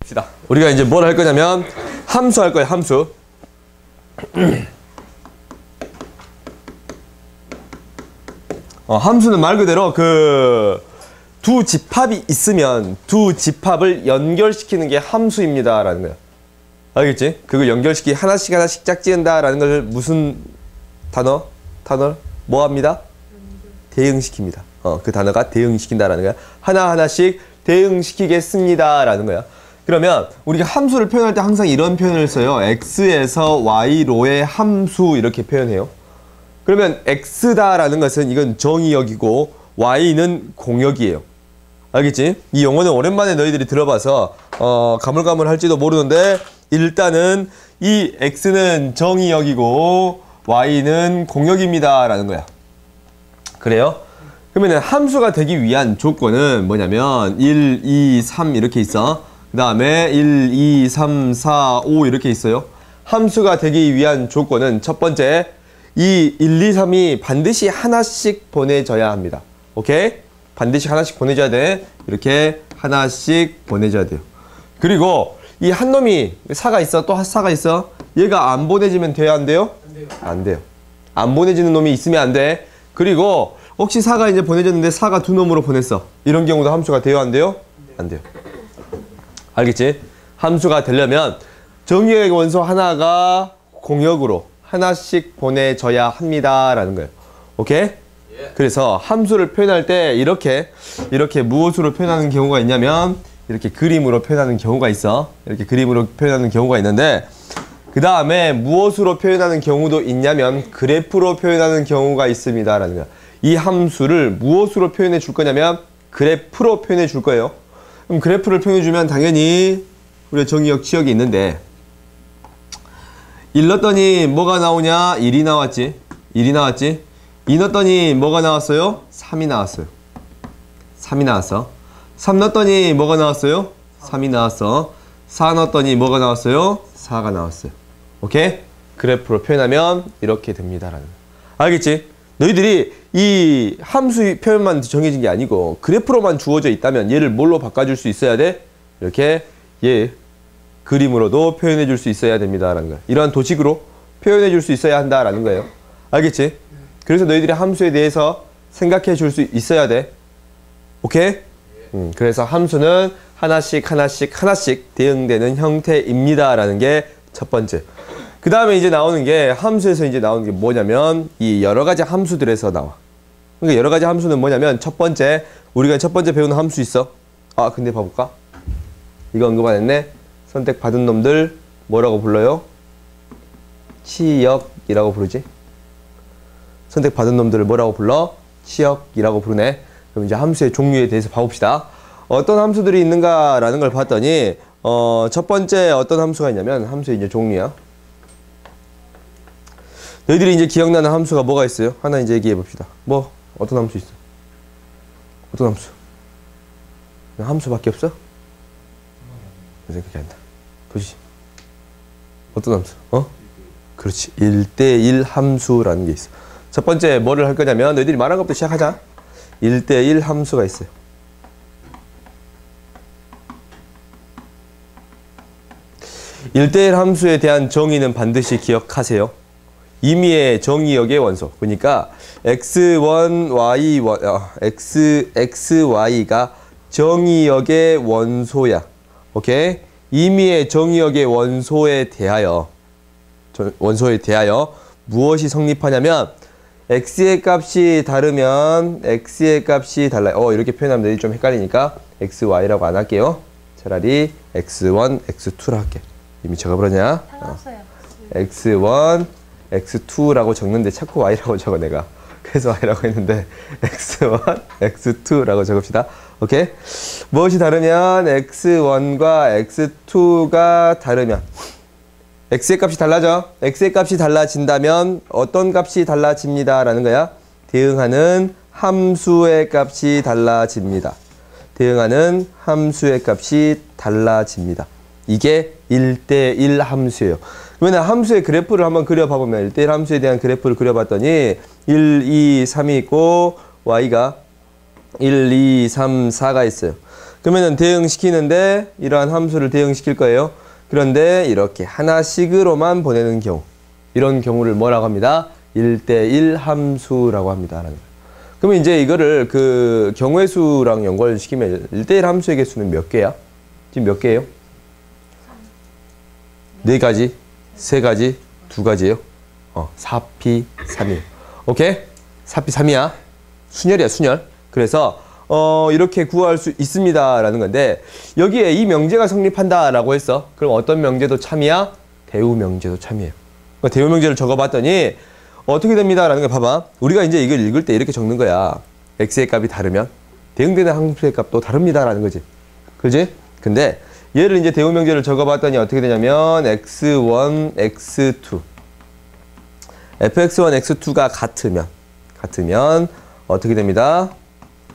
봅시다. 우리가 이제 뭘 할 거냐면 함수 할 거예요. 함수. 함수는 말 그대로 두 집합이 있으면 두 집합을 연결시키는 게 함수입니다 라는 거야. 알겠지? 그걸 연결시키 하나씩 하나씩 짝지은다 라는 걸 무슨 단어? 뭐 합니다? 대응시킵니다. 그 단어가 대응시킨다 라는 거야. 하나하나씩 대응시키겠습니다 라는 거야. 그러면 우리가 함수를 표현할 때 항상 이런 표현을 써요. x에서 y로의 함수 이렇게 표현해요. 그러면 x다라는 것은 이건 정의역이고 y는 공역이에요. 알겠지? 이 용어는 오랜만에 너희들이 들어봐서 가물가물할지도 모르는데 일단은 이 x는 정의역이고 y는 공역입니다 라는 거야. 그래요? 그러면 함수가 되기 위한 조건은 뭐냐면 1, 2, 3 이렇게 있어. 그 다음에 1, 2, 3, 4, 5 이렇게 있어요. 함수가 되기 위한 조건은 첫 번째 이 1, 2, 3이 반드시 하나씩 보내져야 합니다. 오케이? 반드시 하나씩 보내줘야 돼. 이렇게 하나씩 보내줘야 돼요. 그리고 이 한 놈이 사가 있어. 또 사가 있어. 얘가 안 보내지면 돼요? 안 돼요? 안 돼요. 안 돼요. 안 보내지는 놈이 있으면 안 돼. 그리고 혹시 사가 이제 보내졌는데 사가 두 놈으로 보냈어. 이런 경우도 함수가 돼요? 안 돼요? 안 돼요. 알겠지? 함수가 되려면 정의역의 원소 하나가 공역으로 하나씩 보내져야 합니다 라는 거예요. 오케이? 그래서 함수를 표현할 때 이렇게 무엇으로 표현하는 경우가 있냐면 이렇게 그림으로 표현하는 경우가 있어. 이렇게 그림으로 표현하는 경우가 있는데 그 다음에 무엇으로 표현하는 경우도 있냐면 그래프로 표현하는 경우가 있습니다 라는 거야. 이 함수를 무엇으로 표현해 줄 거냐면 그래프로 표현해 줄 거예요. 그럼 그래프를 표현해 주면 당연히 우리가 정의역 치역이 있는데 1 넣었더니 뭐가 나오냐? 1이 나왔지. 1이 나왔지. 2 넣었더니 뭐가 나왔어요? 3이 나왔어요. 3이 나왔어. 3 넣었더니 뭐가 나왔어요? 3이 나왔어. 4 넣었더니 뭐가 나왔어요? 4가 나왔어요. 오케이? 그래프로 표현하면 이렇게 됩니다 라는 거. 알겠지? 너희들이 이 함수 표현만 정해진 게 아니고 그래프로만 주어져 있다면 얘를 뭘로 바꿔줄 수 있어야 돼? 이렇게 얘 그림으로도 표현해 줄 수 있어야 됩니다 라는 거야. 이러한 도식으로 표현해 줄 수 있어야 한다라는 거예요. 알겠지? 그래서 너희들이 함수에 대해서 생각해 줄 수 있어야 돼. 오케이? 그래서 함수는 하나씩 대응되는 형태입니다 라는 게 첫 번째. 그 다음에 이제 나오는 게 함수에서 이제 나오는 게 뭐냐면 이 여러 가지 함수들에서 나와. 그러니까 여러 가지 함수는 뭐냐면 첫 번째 우리가 첫 번째 배우는 함수 있어. 근데 봐볼까? 이거 언급 안 했네. 선택받은 놈들 뭐라고 불러요? 치역이라고 부르지. 선택받은 놈들을 뭐라고 불러? 치역이라고 부르네. 그럼 이제 함수의 종류에 대해서 봐봅시다. 어떤 함수들이 있는가라는 걸 봤더니 첫 번째 어떤 함수가 있냐면 함수의 이제 종류야. 너희들이 이제 기억나는 함수가 뭐가 있어요? 하나 이제 얘기해 봅시다. 어떤 함수 있어? 어떤 함수? 함수밖에 없어? 생각이 안 나. 보시지. 어떤 함수? 그렇지. 1대1 함수라는 게 있어. 첫 번째 뭐를 할 거냐면 너희들이 말한 것부터 시작하자. 1대1 함수가 있어요. (1대1) 함수에 대한 정의는 반드시 기억하세요. 임의의 정의역의 원소. 그러니까 xy가 정의역의 원소야. 오케이? 임의의 정의역의 원소에 대하여 무엇이 성립하냐면 x의 값이 다르면 x의 값이 달라요. 이렇게 표현하면 너희들이 좀 헷갈리니까 xy라고 안 할게요. 차라리 x1, x2라 할게. 이미 적어버렸냐? x1, x2라고 적는데 자꾸 y라고 적어 내가. 그래서 y라고 했는데 x1, x2라고 적읍시다. 오케이? 무엇이 다르면 x1과 x2가 다르면 x의 값이 달라져. x의 값이 달라진다면 어떤 값이 달라집니다 라는 거야. 대응하는 함수의 값이 달라집니다. 대응하는 함수의 값이 달라집니다. 이게 1대1 함수예요. 그러면 함수의 그래프를 한번 그려봐보면 1대1 함수에 대한 그래프를 그려봤더니 1, 2, 3이 있고 y가 1, 2, 3, 4가 있어요. 그러면은 대응시키는데 이러한 함수를 대응시킬 거예요. 그런데 이렇게 하나씩으로만 보내는 경우, 이런 경우를 뭐라고 합니다? 1대1 함수라고 합니다. 그러면 이제 이거를 그 경우의 수랑 연결시키면 1대1 함수의 개수는 몇 개야? 지금 몇 개예요? 4가지, 3가지, 2가지예요. 4p 3이에요. 오케이? 4p 3이야. 순열이야, 순열. 그래서 이렇게 구할 수 있습니다라는 건데 여기에 이 명제가 성립한다라고 했어. 그럼 어떤 명제도 참이야? 대우 명제도 참이에요. 그러니까 대우 명제를 적어봤더니 어떻게 됩니다라는 걸 봐봐. 우리가 이제 이걸 읽을 때 이렇게 적는 거야. x의 값이 다르면 대응되는 함수의 값도 다릅니다라는 거지. 그지? 근데 얘를 이제 대우 명제를 적어봤더니 어떻게 되냐면 x1, x2 fx1, x2가 같으면 어떻게 됩니다?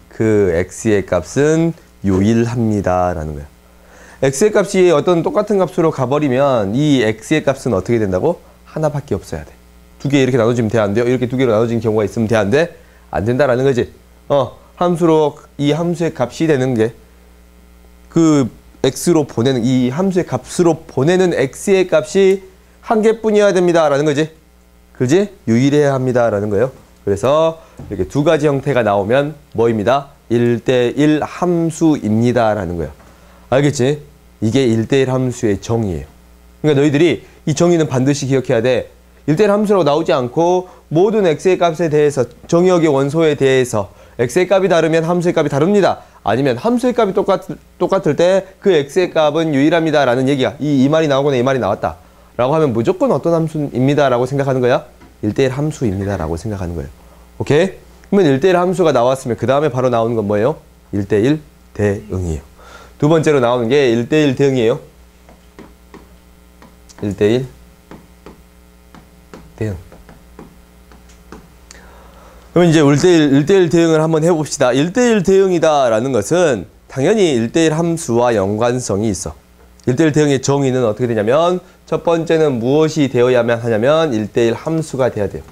그 x의 값은 유일합니다 라는 거야. x의 값이 어떤 똑같은 값으로 가버리면 이 x의 값은 어떻게 된다고? 하나밖에 없어야 돼. 두 개 이렇게 나눠지면 돼, 안 돼요? 이렇게 두 개로 나눠진 경우가 있으면 돼, 안 돼? 안 된다라는 거지. 함수로 이 함수의 값이 되는 게 그 x로 보내는 이 함수의 값으로 보내는 x의 값이 한 개뿐이어야 됩니다 라는 거지. 그지? 유일해야 합니다 라는 거예요. 그래서 이렇게 두 가지 형태가 나오면 뭐입니다? 1대1 함수입니다 라는 거예요. 알겠지? 이게 1대1 함수의 정의예요. 그러니까 너희들이 이 정의는 반드시 기억해야 돼. 1대1 함수라고 나오지 않고 모든 x의 값에 대해서 정의역의 원소에 대해서 x의 값이 다르면 함수의 값이 다릅니다. 아니면 함수의 값이 똑같을 때 그 x의 값은 유일합니다 라는 얘기가 이 말이 나오거나 이 말이 나왔다 라고 하면 무조건 어떤 함수입니다 라고 생각하는 거야? 1대1 함수입니다 라고 생각하는 거예요. 오케이? 그러면 1대1 함수가 나왔으면 그 다음에 바로 나오는 건 뭐예요? 1대1 대응이에요. 두 번째로 나오는 게 1대1 대응이에요. 1대1 대응. 그럼 이제 1대1 대응을 한번 해봅시다. 1대1 대응이다 라는 것은 당연히 1대1 함수와 연관성이 있어. 1대1 대응의 정의는 어떻게 되냐면 첫 번째는 무엇이 되어야만 하냐면 1대1 함수가 돼야 돼요.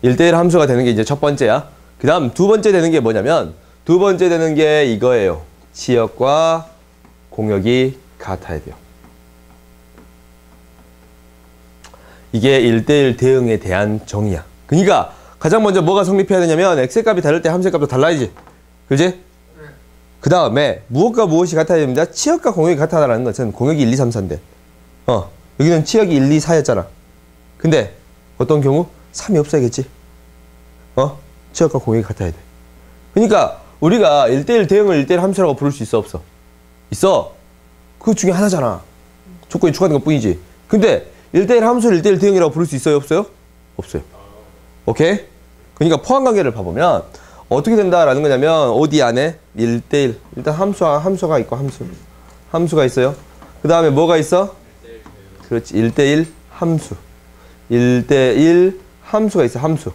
(1대1) 함수가 되는 게 이제 첫 번째야. 그 다음 두 번째 되는 게 뭐냐면 두 번째 되는 게 이거예요. 치역과 공역이 같아야 돼요. 이게 1대1 대응에 대한 정의야. 그러니까 가장 먼저 뭐가 성립해야 되냐면 x의 값이 다를 때 함수의 값도 달라야지. 그지? 그 다음에 무엇과 무엇이 같아야 됩니다. 치역과 공역이 같아라는 것은 공역이 1, 2, 3, 4인데 여기는 치역이 1, 2, 4였잖아. 근데 어떤 경우? 3이 없어야겠지. 치역과 공역이 같아야 돼. 그러니까 우리가 1대1 대응을 1대1 함수라고 부를 수 있어, 없어? 있어. 그 중에 하나잖아. 조건이 추가된 것 뿐이지. 근데 1대1 함수를 1대1 대응이라고 부를 수 있어요, 없어요? 없어요. 오케이? 그러니까 포함관계를 봐보면 어떻게 된다라는 거냐면 어디 안에 1대1 일단 함수가 있고 함수가 있어요. 그 다음에 뭐가 있어? 그렇지. 1대1 함수. 1대1 함수가 있어. 함수.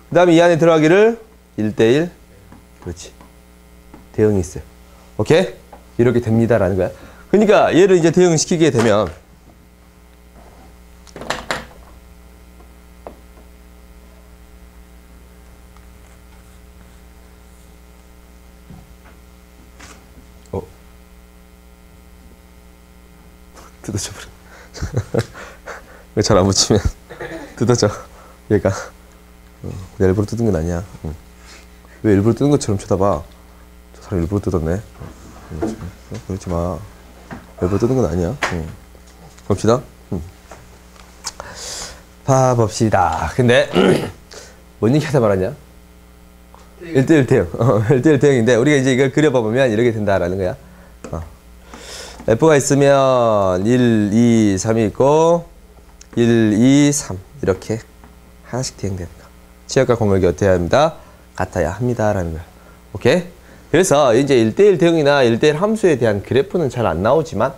그 다음에 이 안에 들어가기를 1대1 그렇지. 대응이 있어요. 오케이? 이렇게 됩니다라는 거야. 그러니까 얘를 이제 대응시키게 되면 뜯어져 버려. 잘 안 붙이면 뜯어져. 얘가 내가 일부러 뜯은 건 아니야. 왜 일부러 뜯은 것처럼 쳐다봐. 저 사람 일부러 뜯었네. 그러지 마. 일부러 뜯은 건 아니야. 봅시다. 봐봅시다. 근데 뭔 얘기 하다 말았냐? 1대1 대응. 1대1 대응인데 우리가 이제 이걸 그려봐보면 이렇게 된다라는 거야. F가 있으면 1, 2, 3이 있고 1, 2, 3 이렇게 하나씩 대응되는 거. 치역과 공역이 어때야 합니다? 같아야 합니다 라는 거야. 오케이? 그래서 이제 1대1 대응이나 1대1 함수에 대한 그래프는 잘 안 나오지만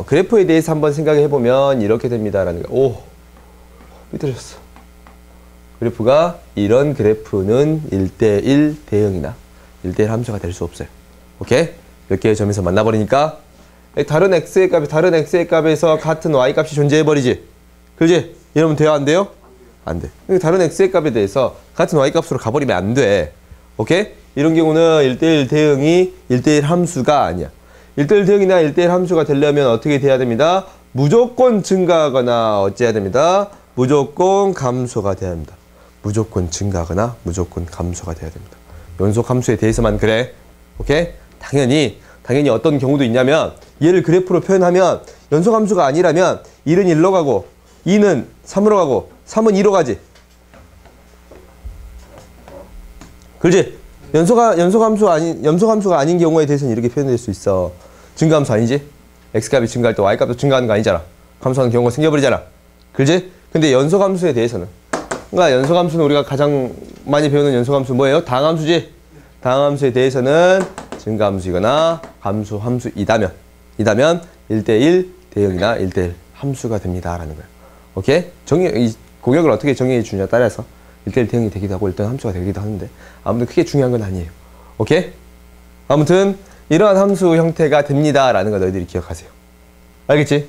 그래프에 대해서 한번 생각해 보면 이렇게 됩니다 라는 거야. 오! 삐뚤어졌어. 그래프가 이런 그래프는 1대1 대응이나 1대1 함수가 될 수 없어요. 오케이? 몇 개의 점에서 만나버리니까 다른 x의 값이 다른 x의 값에서 같은 y 값이 존재해버리지. 그지? 이러면 돼요? 안 돼요? 안 돼. 다른 x의 값에 대해서 같은 y 값으로 가버리면 안 돼. 오케이? 이런 경우는 1대1 대응이 1대1 함수가 아니야. 1대1 대응이나 1대1 함수가 되려면 어떻게 돼야 됩니다? 무조건 증가하거나 어찌해야 됩니다? 무조건 감소가 돼야 합니다. 무조건 증가하거나 무조건 감소가 돼야 됩니다. 연속 함수에 대해서만 그래. 오케이? 당연히 어떤 경우도 있냐면 얘를 그래프로 표현하면 연속 함수가 아니라면 1은 1로 가고 2는 3으로 가고 3은 2로 가지. 그렇지? 연속 함수가 아닌 경우에 대해서는 이렇게 표현될 수 있어. 증가함수 아니지? x값이 증가할 때 y값도 증가하는 거 아니잖아. 감소하는 경우가 생겨버리잖아. 그렇지? 근데 연속함수에 대해서는, 그러니까 연속함수는 우리가 가장 많이 배우는 연속함수 뭐예요? 다항함수지? 다항함수에 대해서는 증가함수이거나 감소함수이다면 1대1 대응이나 1대1 함수가 됩니다 라는 거예요. 오케이? 이 공역을 어떻게 정의해 주냐에 따라서 1대1 대응이 되기도 하고 1대1 함수가 되기도 하는데 아무튼 크게 중요한 건 아니에요. 오케이? 아무튼 이러한 함수 형태가 됩니다 라는 거 너희들이 기억하세요. 알겠지?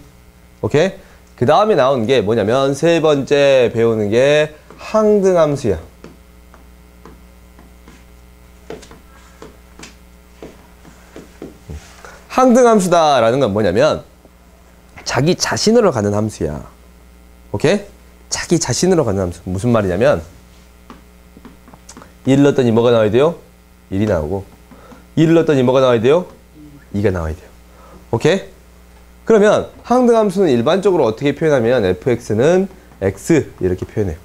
오케이? 그 다음에 나온 게 뭐냐면 세 번째 배우는 게 항등함수야. 항등함수다라는 건 뭐냐면 자기 자신으로 가는 함수야. 오케이? 자기 자신으로 가는 함수. 무슨 말이냐면 1을 넣었더니 뭐가 나와야 돼요? 1이 나오고 2를 넣었더니 뭐가 나와야 돼요? 2가 나와야 돼요. 오케이? 그러면 항등함수는 일반적으로 어떻게 표현하면 fx는 x 이렇게 표현해요.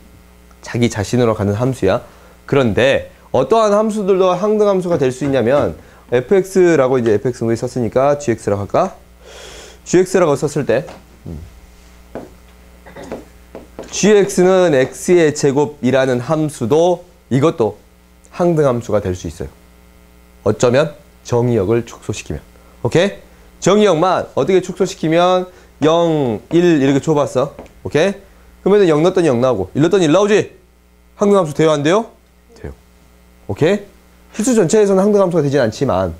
자기 자신으로 가는 함수야. 그런데 어떠한 함수들도 항등함수가 될 수 있냐면 fx라고 이제 fx 우리 썼으니까 gx라고 할까? gx라고 썼을 때 gx는 x의 제곱이라는 함수도 이것도 항등함수가 될 수 있어요. 어쩌면 정의역을 축소시키면. 오케이? 정의역만 어떻게 축소시키면 0, 1 이렇게 줘봤어. 오케이? 그러면 0 넣었더니 0 나오고 1 넣었더니 1 나오지? 항등함수 돼요? 안 돼요? 돼요. 오케이? 실수 전체에서는 항등함수가 되진 않지만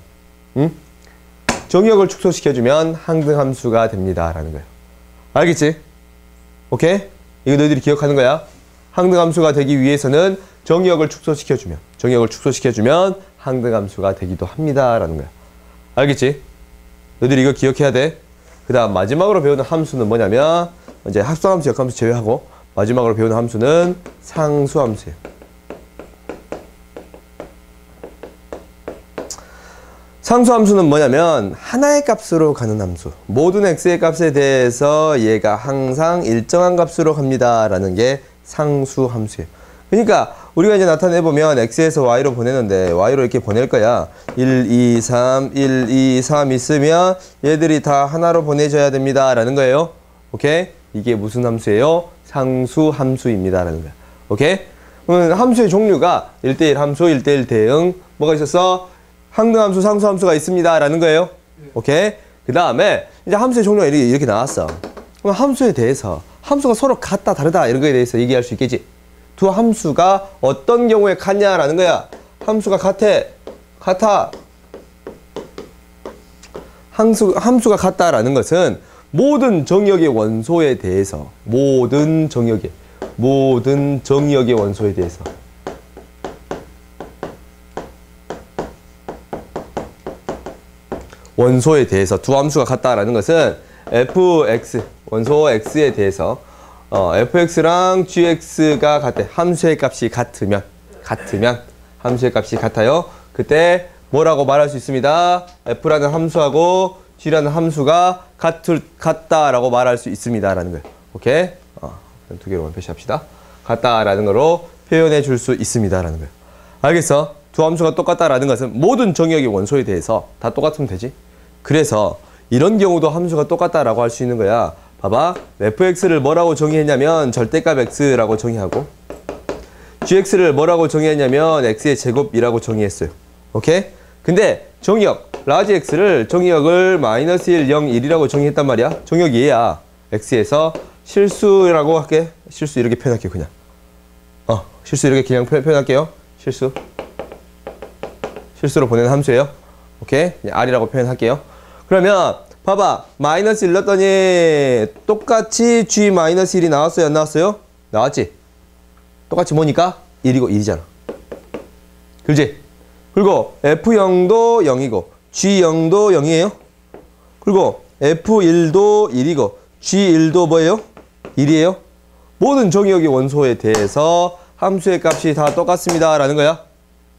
정의역을 축소시켜주면 항등함수가 됩니다 라는 거예요. 알겠지? 오케이? 이거 너희들이 기억하는 거야. 항등함수가 되기 위해서는 정의역을 축소시켜주면 항등함수가 되기도 합니다 라는 거야. 알겠지? 너희들이 이거 기억해야 돼. 그 다음 마지막으로 배우는 함수는 뭐냐면 이제 합성함수, 역함수 제외하고 마지막으로 배우는 함수는 상수함수예요. 상수함수는 뭐냐면 하나의 값으로 가는 함수. 모든 x의 값에 대해서 얘가 항상 일정한 값으로 갑니다 라는 게 상수함수예요. 그러니까 우리가 이제 나타내보면 x에서 y로 보내는데 y로 이렇게 보낼 거야. 1, 2, 3, 1, 2, 3 있으면 얘들이 다 하나로 보내줘야 됩니다 라는 거예요. 오케이? 이게 무슨 함수예요? 상수함수입니다 라는 거야. 오케이? 함수의 종류가 1대1 함수, 1대1 대응 뭐가 있었어? 항등함수, 상수함수가 있습니다 라는 거예요. 오케이? 그 다음에 이제 함수의 종류가 이렇게 나왔어. 그럼 함수에 대해서 함수가 서로 같다 다르다 이런 거에 대해서 얘기할 수 있겠지. 두 함수가 어떤 경우에 같냐라는 거야. 함수가 같아. 함수가 같다라는 것은 모든 정의역의 원소에 대해서 모든 정의역의 원소에 대해서 두 함수가 같다라는 것은 fx 원소 x에 대해서 fx랑 gx가 같아. 함수의 값이 같으면 함수의 값이 같아요. 그때 뭐라고 말할 수 있습니다. f라는 함수하고 g라는 함수가 같다라고 말할 수 있습니다라는 거예요. 오케이? 두 개로 표시합시다. 같다라는 거로 표현해 줄 수 있습니다라는 거예요. 알겠어? 두 함수가 똑같다라는 것은 모든 정의역의 원소에 대해서 다 똑같으면 되지. 그래서 이런 경우도 함수가 똑같다라고 할 수 있는 거야. 봐봐. fx를 뭐라고 정의했냐면 절대값 x라고 정의하고 gx를 뭐라고 정의했냐면 x의 제곱이라고 정의했어요. 오케이? 근데 정의역 라지 x를 정의역을 마이너스 1, 0, 1이라고 정의했단 말이야. 정의역이 얘야. x에서 실수라고 할게. 실수 이렇게 표현할게요. 그냥 실수 이렇게 그냥 표현할게요. 실수로 보내는 함수예요. 오케이? 그냥 r이라고 표현할게요. 그러면 봐봐. 마이너스 1 넣었더니 똑같이 g 마이너스 1이 나왔어요? 안 나왔어요? 나왔지? 똑같이 뭐니까 1이고 1이잖아. 그렇지? 그리고 F0도 0이고 G0도 0이에요. 그리고 F1도 1이고 G1도 뭐예요? 1이에요. 모든 정의역의 원소에 대해서 함수의 값이 다 똑같습니다 라는 거야.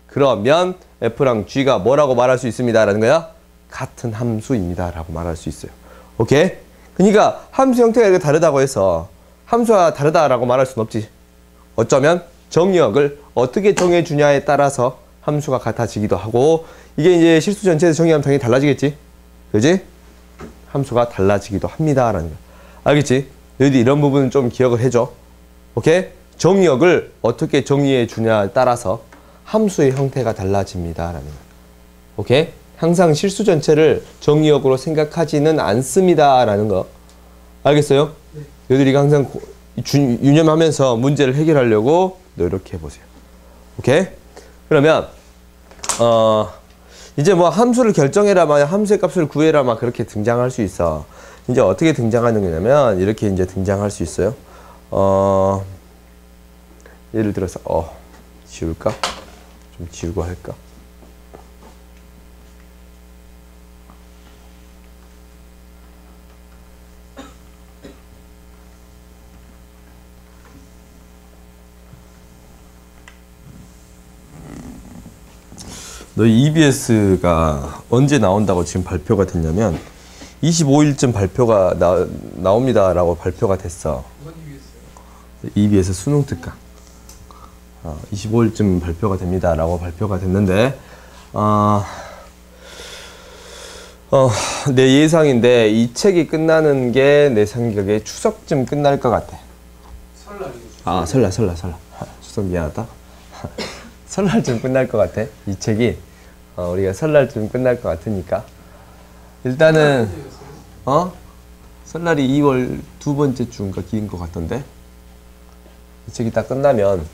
그러면 F랑 G가 뭐라고 말할 수 있습니다 라는 거야? 같은 함수입니다 라고 말할 수 있어요. 오케이? 그러니까 함수 형태가 이렇게 다르다고 해서 함수가 다르다라고 말할 수는 없지. 어쩌면 정의역을 어떻게 정해주냐에 따라서 함수가 같아지기도 하고, 이게 이제 실수 전체에서 정의하면 당연히 달라지겠지. 그지? 함수가 달라지기도 합니다 라는 거야. 알겠지? 너희들 이런 부분은 좀 기억을 해줘. 오케이? 정의역을 어떻게 정의해 주냐에 따라서 함수의 형태가 달라집니다 라는 거야. 오케이? 항상 실수 전체를 정의역으로 생각하지는 않습니다 라는 거. 알겠어요? 네. 너희들이 항상 유념하면서 문제를 해결하려고 노력해 보세요. 오케이? 그러면 이제 뭐 함수를 결정해라, 막 함수의 값을 구해라, 막 그렇게 등장할 수 있어. 이제 어떻게 등장하는 거냐면 이렇게 이제 등장할 수 있어요. 예를 들어서 지울까? 좀 지우고 할까? 너희 EBS가 언제 나온다고 지금 발표가 됐냐면 25일쯤 발표가 나옵니다 라고 발표가 됐어. EBS 수능 특강 25일쯤 발표가 됩니다 라고 발표가 됐는데 내 예상인데 이 책이 끝나는 게 내 생각에 추석쯤 끝날 것 같아. 설날 추석 미안하다. 설날쯤 끝날 것 같아. 이 책이 우리가 설날쯤 끝날 것 같으니까 일단은 설날이 2월 두 번째 주인가 기인 것 같던데, 이 책이 딱 끝나면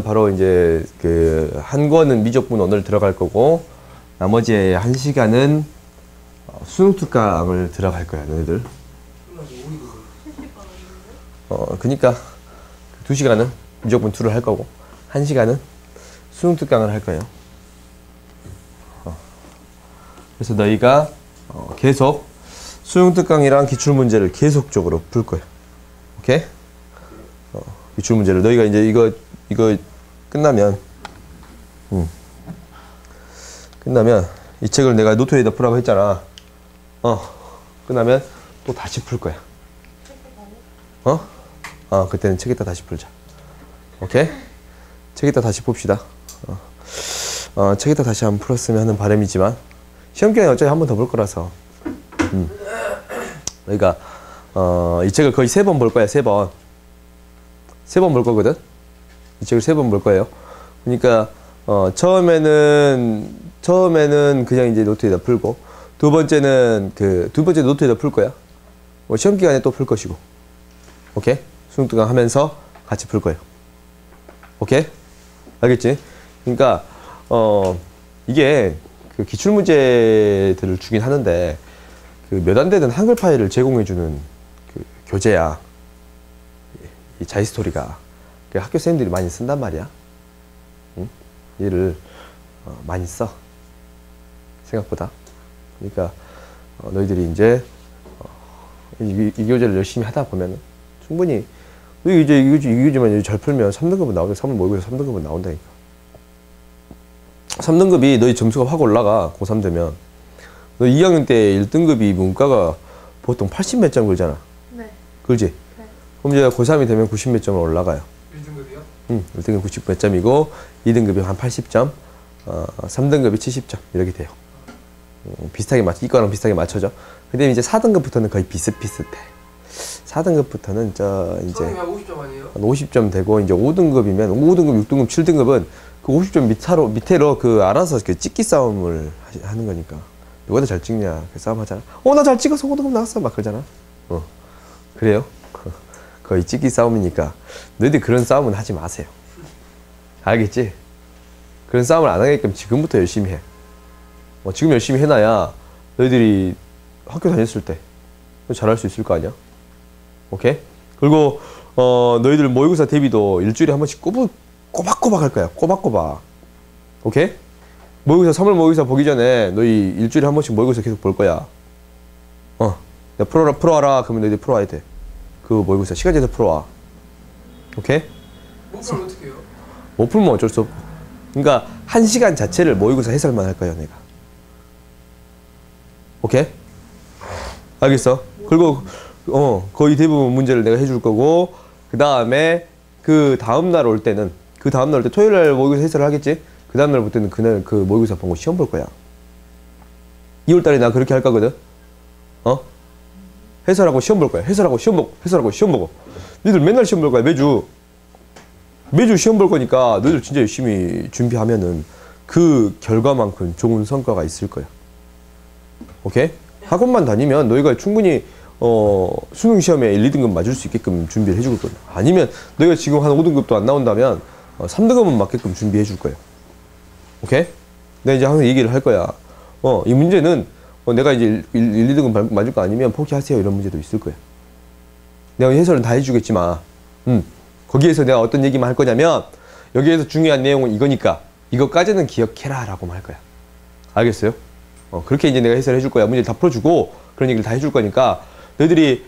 바로 이제 그 한 권은 미적분 오늘 들어갈 거고 나머지 1시간은 수능 특강을 들어갈 거야 너희들. 그니까 2시간은 미적분 2를 할 거고 1시간은 수능 특강을 할 거예요. 그래서 너희가 계속 수능 특강이랑 기출문제를 계속적으로 풀 거예요. 오케이? 기출문제를 너희가 이제 이거 끝나면 이 책을 내가 노트에다 풀라고 했잖아. 끝나면 또 다시 풀 거야. 그때는 책에다 다시 풀자. 오케이? 책에다 다시 봅시다. 책에다 다시 한번 풀었으면 하는 바람이지만 시험 기간에 어차피 한 번 더 볼 거라서 그러니까 이 책을 거의 3번 볼 거야. 3번 볼 거거든. 이 책을 3번 볼 거예요. 그러니까 처음에는 그냥 이제 노트에다 풀고 두 번째는 두 번째 노트에다 풀 거야. 시험 기간에 또 풀 것이고. 오케이? 수능 특강 하면서 같이 풀 거예요. 오케이? 알겠지? 그러니까 이게 그 기출문제들을 주긴 하는데 그 몇 안 되는 한글 파일을 제공해주는 그 교재야. 이 자이스토리가. 그 학교 선생님들이 많이 쓴단 말이야. 응? 얘를 많이 써. 생각보다. 그러니까 너희들이 이제 이 교재를 열심히 하다 보면 충분히 이 교재만 잘 풀면 3등급은 나오죠. 3월 모의고사 3등급은 나온다니까. 3등급이 너희 점수가 확 올라가. 고3 되면 너 2학년 때 1등급이 문과가 보통 80 몇 점 걸잖아. 네. 그렇지? 네. 그럼 이제 고3이 되면 90 몇 점을 올라가요. 1등급이요? 응, 1등급 90 몇 점이고 2등급이 한 80점, 3등급이 70점 이렇게 돼요. 비슷하게 이거랑 비슷하게 맞춰져. 근데 이제 4등급부터는 거의 비슷비슷해. 4등급부터는 이제 한 50점 아니에요? 한 50점 되고 이제 5등급이면 5등급, 6등급, 7등급은 그 50점 밑으로 그 알아서 그 찍기 싸움을 하는 거니까. 누가 더 잘 찍냐 그 싸움 하잖아. 나 잘 찍어서 5등급 나왔어 막 그러잖아. 그래요? 거의 찍기 싸움이니까 너희들 그런 싸움은 하지 마세요. 알겠지? 그런 싸움을 안 하게끔 지금부터 열심히 해. 지금 열심히 해놔야 너희들이 학교 다녔을 때 잘할 수 있을 거 아니야? 오케이? 그리고 너희들 모의고사 대비도 일주일에 한 번씩 꼬박꼬박 할 거야. 꼬박꼬박. 오케이? 모의고사, 3월 모의고사 보기 전에 너희 일주일에 한 번씩 모의고사 계속 볼 거야. 내가 풀어와라. 그러면 너희들 풀어와야 돼. 그 모의고사 시간 제서 풀어와. 오케이? 못 풀면 어떻게 해요? 못 풀면 어쩔 수 없고. 그러니까 1시간 자체를 모의고사 해설만 할 거야, 내가. 오케이? 알겠어? 그리고 거의 대부분 문제를 내가 해줄 거고, 그 다음에 그 다음날 올 때는, 그 다음날 올 때 토요일날 모의고사 해설을 하겠지? 그 다음날 올 때는 그날 그 모의고사 보고 시험 볼 거야. 2월달에 나 그렇게 할 거거든? 해설하고 시험 볼 거야. 해설하고 시험 보고, 해설하고 시험 보고. 너희들 맨날 시험 볼 거야, 매주 시험 볼 거니까 너희들 진짜 열심히 준비하면은 그 결과만큼 좋은 성과가 있을 거야. 오케이? 학원만 다니면 너희가 충분히 수능 시험에 1, 2등급 맞을 수 있게끔 준비를 해줄 거야. 아니면 너희가 지금 한 5등급도 안 나온다면 3등급은 맞게끔 준비해 줄 거야. 오케이? 내가 이제 항상 얘기를 할 거야. 이 문제는 내가 이제 1, 2등급 맞을 거 아니면 포기하세요. 이런 문제도 있을 거야. 내가 해설은 다 해주겠지만 거기에서 내가 어떤 얘기만 할 거냐면 여기에서 중요한 내용은 이거니까 이것까지는 기억해라 라고 할 거야. 알겠어요? 그렇게 이제 내가 해설해 줄 거야. 문제를 다 풀어주고 그런 얘기를 다 해줄 거니까 너희들이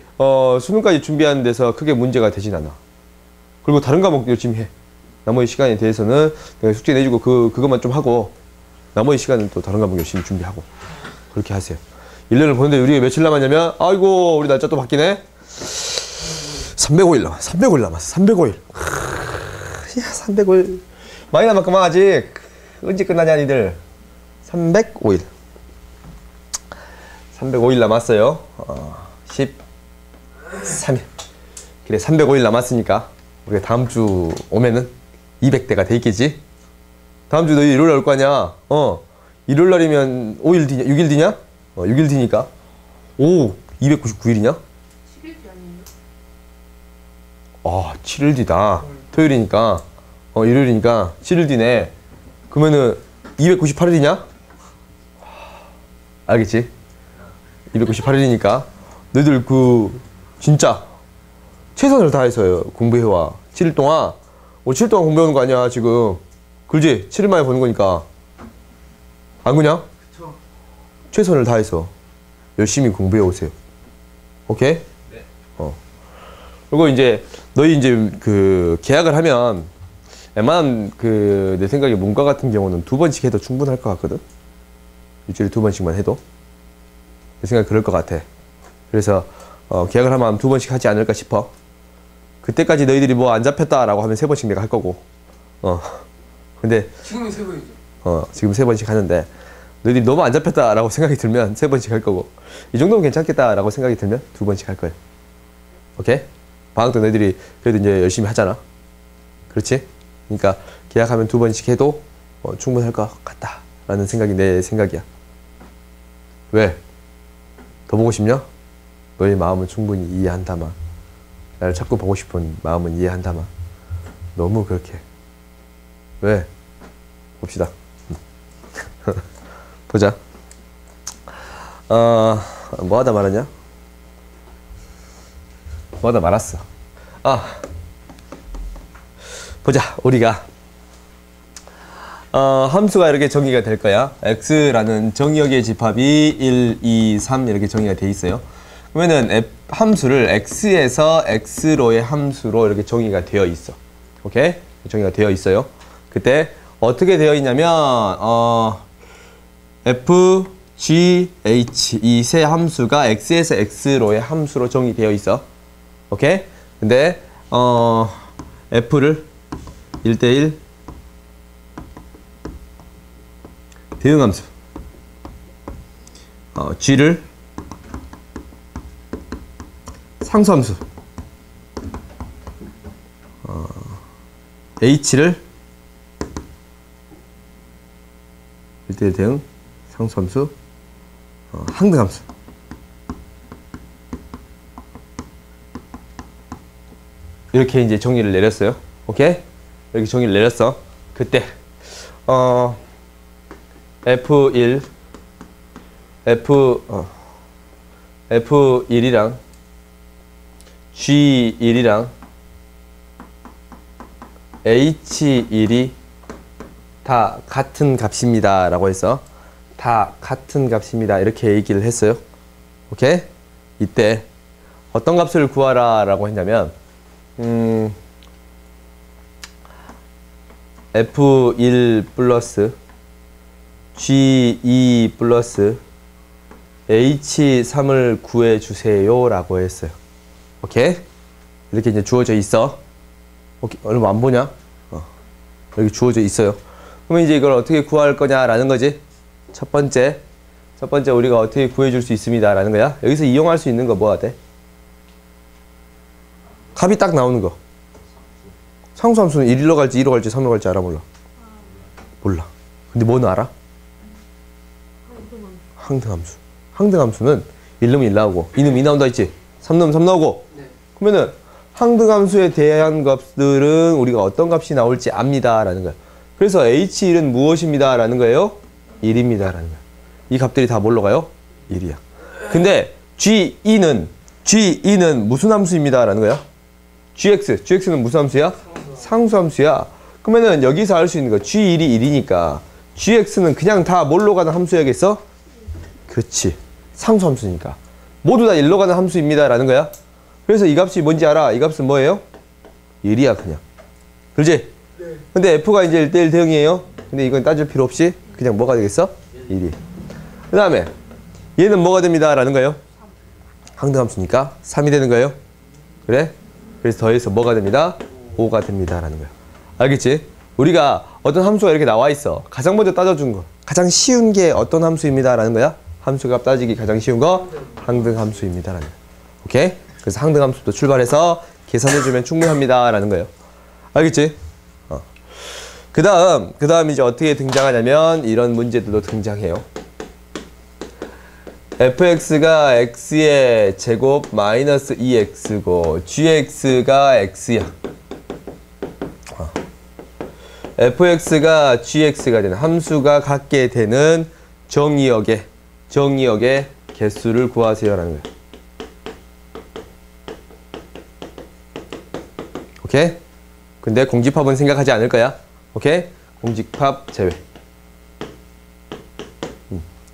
수능까지 준비하는 데서 크게 문제가 되진 않아. 그리고 다른 과목 열심히 해. 나머지 시간에 대해서는 내가 숙제 내주고 그것만 좀 하고 나머지 시간은 또 다른 과목 열심히 준비하고 그렇게 하세요. 1년을 보는데 우리가 며칠 남았냐면 아이고 우리 날짜 또 바뀌네. 305일 남았어. 305일 남았어. 305일. 야 305일 많이 남았구만 아직. 언제 끝나냐 니들. 305일 305일 남았어요. 13일. 그래 305일 남았으니까 우리가 다음 주 오면은 200대가 돼 있겠지. 다음 주 너희 일요일 올 거 아니야. 일요일 날이면 5일 뒤냐? 6일 뒤냐? 6일 뒤니까. 오, 299일이냐? 7일 뒤 아니에요? 아, 7일 뒤다. 토요일이니까. 일요일이니까 7일 뒤네. 그러면은 298일이냐? 알겠지? 298일이니까 너희들 진짜 최선을 다해서 공부해와. 7일 동안 7일 동안 공부하는 거 아니야 지금. 그렇지? 7일 만에 보는 거니까. 안 그냥? 그쵸. 최선을 다해서 열심히 공부해 오세요. 오케이? 네. 그리고 이제 너희 이제 계약을 하면 웬만한 내 생각에 문과 같은 경우는 2번씩 해도 충분할 것 같거든. 일주일에 2번씩만 해도 내 생각에 그럴 것 같아. 그래서 계약을 하면 2번씩 하지 않을까 싶어. 그때까지 너희들이 뭐 안 잡혔다라고 하면 3번씩 내가 할 거고. 근데 지금은 3번이죠. 지금 3번씩 하는데 너희들이 너무 안 잡혔다라고 생각이 들면 3번씩 할 거고 이 정도면 괜찮겠다라고 생각이 들면 2번씩 할 거야. 오케이? 방학 때 너희들이 그래도 이제 열심히 하잖아. 그렇지? 그러니까 계약하면 2번씩 해도 충분할 것 같다라는 생각이 내 생각이야. 왜? 더 보고 싶냐? 너의 마음은 충분히 이해한다마. 나를 자꾸 보고 싶은 마음은 이해한다마. 너무 그렇게. 왜? 봅시다. 보자. 뭐 하다 말았냐? 뭐 하다 말았어. 보자. 우리가 함수가 이렇게 정의가 될 거야. x라는 정의역의 집합이 1, 2, 3 이렇게 정의가 돼 있어요. 그러면은 함수를 x에서 x로의 함수로 이렇게 정의가 되어 있어. 오케이? 정의가 되어 있어요. 그때 어떻게 되어 있냐면 f, g, h 이 세 함수가 x에서 x로의 함수로 정의되어 있어. 오케이? 근데 f를 1대1 대응함수, g를 상수함수, h를 1대1 대응 상수함수, 항등함수. 이렇게 이제 정의를 내렸어요. 오케이? 이렇게 정의를 내렸어. 그때 F1 F1이랑 G1이랑 H1이 다 같은 값입니다 라고 해서 다 같은 값입니다 이렇게 얘기를 했어요. 오케이? 이때 어떤 값을 구하라 라고 했냐면 F1 플러스 G2 플러스 H3을 구해주세요 라고 했어요. 오케이? 이렇게 이제 주어져 있어. 오케이. 얼마 안 보냐? 여기 주어져 있어요. 그러면 이제 이걸 어떻게 구할 거냐라는 거지. 첫 번째 우리가 어떻게 구해줄 수 있습니다 라는 거야. 여기서 이용할 수 있는 거 뭐가 돼? 값이 딱 나오는 거. 상수함수는 1로 갈지 2로 갈지 3로 갈지 알아 몰라? 몰라. 근데 뭐는 알아? 항등함수. 항등함수는 1 넣으면 1 나오고 2 넣으면 2 나온다 했지? 3 넣으면 3 나오고. 네. 그러면은 항등함수에 대한 값들은 우리가 어떤 값이 나올지 압니다 라는 거야. 그래서 H1은 무엇입니다 라는 거예요? 1입니다 라는 거야. 이 값들이 다 뭘로 가요? 1이야. 근데 G2는 무슨 함수입니다 라는 거야? GX는 무슨 함수야? 상수함수야. 그러면은 여기서 알 수 있는 거 G1이 1이니까 GX는 그냥 다 뭘로 가는 함수야겠어? 그렇지. 상수함수니까. 모두 다 1로 가는 함수입니다 라는 거야. 그래서 이 값이 뭔지 알아? 이 값은 뭐예요? 1이야 그냥. 그렇지? 네. 근데 F가 이제 1대1 대응이에요. 근데 이건 따질 필요 없이 그냥 뭐가 되겠어? 1이. 그 다음에 얘는 뭐가 됩니다 라는 거예요? 항등함수니까 3이 되는 거예요. 그래? 그래서 더해서 뭐가 됩니다? 5가 됩니다 라는 거야. 알겠지? 우리가 어떤 함수가 이렇게 나와 있어. 가장 먼저 따져준 거. 가장 쉬운 게 어떤 함수입니다 라는 거야? 함수값 따지기 가장 쉬운 거 항등함수입니다 라는 거야. 오케이? 그래서 항등함수도 출발해서 계산해주면 충분합니다 라는 거예요. 알겠지? 그 다음 이제 어떻게 등장하냐면 이런 문제들도 등장해요. fx가 x의 제곱 마이너스 2x고 gx가 x야. fx가 gx가 되는 함수가 갖게 되는 정의역의 개수를 구하세요라는 거예요. 오케이? 근데 공집합은 생각하지 않을 거야. 오케이? 공집합 제외.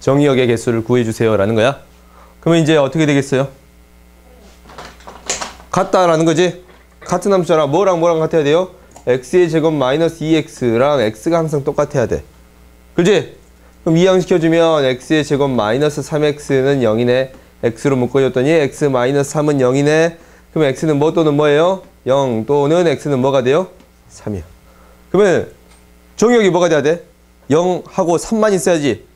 정의역의 개수를 구해주세요 라는 거야. 그러면 이제 어떻게 되겠어요? 같다라는 거지? 같은 함수잖아. 뭐랑 같아야 돼요? x의 제곱 마이너스 2x랑 x가 항상 똑같아야 돼. 그렇지? 그럼 이항시켜주면 x의 제곱 마이너스 3x는 0이네. x로 묶어줬더니 x 마이너스 3은 0이네. 그러면 x는 뭐 또는 뭐예요? 0 또는 x는 뭐가 돼요? 3이야. 그러면 정의역이 뭐가 돼야 돼? 0하고 3만 있어야지.